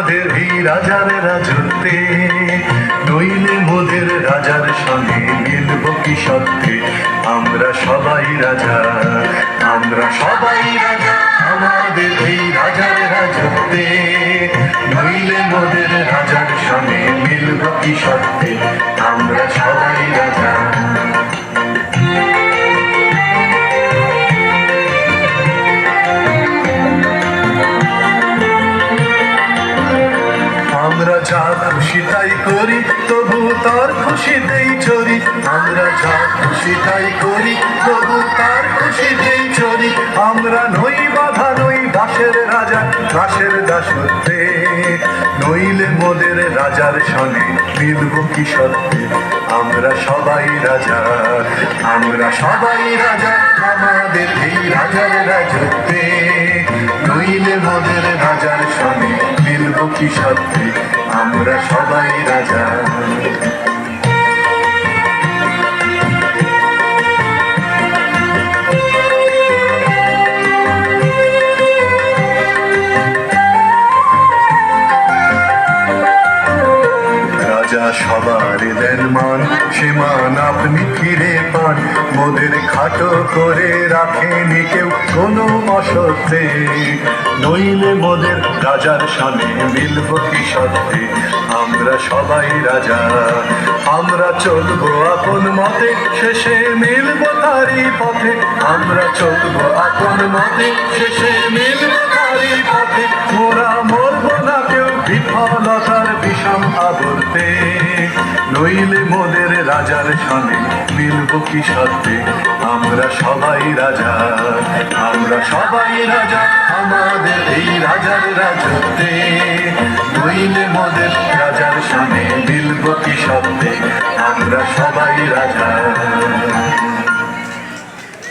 আমাদের এই রাজার রাজত্বে, নইলে মোদের রাজার সঙ্গে মিলব কি সত্যে। আমরা সবাই রাজা, আমরা সবাই রাজা, আমাদের এই রাজার রাজত্বে, নইলে মোদের রাজার সঙ্গে মিলব কি সত্যে। আমরা সবাই রাজা। আমরা যা খুশি তাই করি, তবু তার খুশিতেই চরি। আমরা যা খুশি তাই করি, তবু তার খুশিতেই চরি। আমরা নই বাধা, নই দাসের রাজা, দাসের দাসত্বে, নইলে মোদের রাজার সনে মিলব কি সত্যে। আমরা সবাই রাজা, আমরা সবাই রাজা, আমাদের এই রাজার রাজত্বে, নইলে মোদের রাজার সনে মিলব কি সত্যে। আমরা সবাই রাজা। রাজা সবার দেন মান, সে মান আপনি ফিরে পান। মোদের খাটো করে রাখেনি কেউ কোনো অসত্যে, নইলে মোদের রাজার সনে মিলব কি সত্যে। আমরা সবাই রাজা, আমরা চলবো আপন মতে, শেষে মিলব তারই পথে। আমরা চলবো আপন মতে, শেষে মিলব তারই পথে। মোরা মরব না কেউ বিফলতার বিষম আবর্তে, নইলে মোদের রাজার সনে মিলব কি সত্যে। আমরা সবাই রাজা, আমরা সবাই রাজা, আমাদের এই রাজার রাজত্বে, নইলে মোদের রাজার সনে মিলব কি সত্যে। আমরা সবাই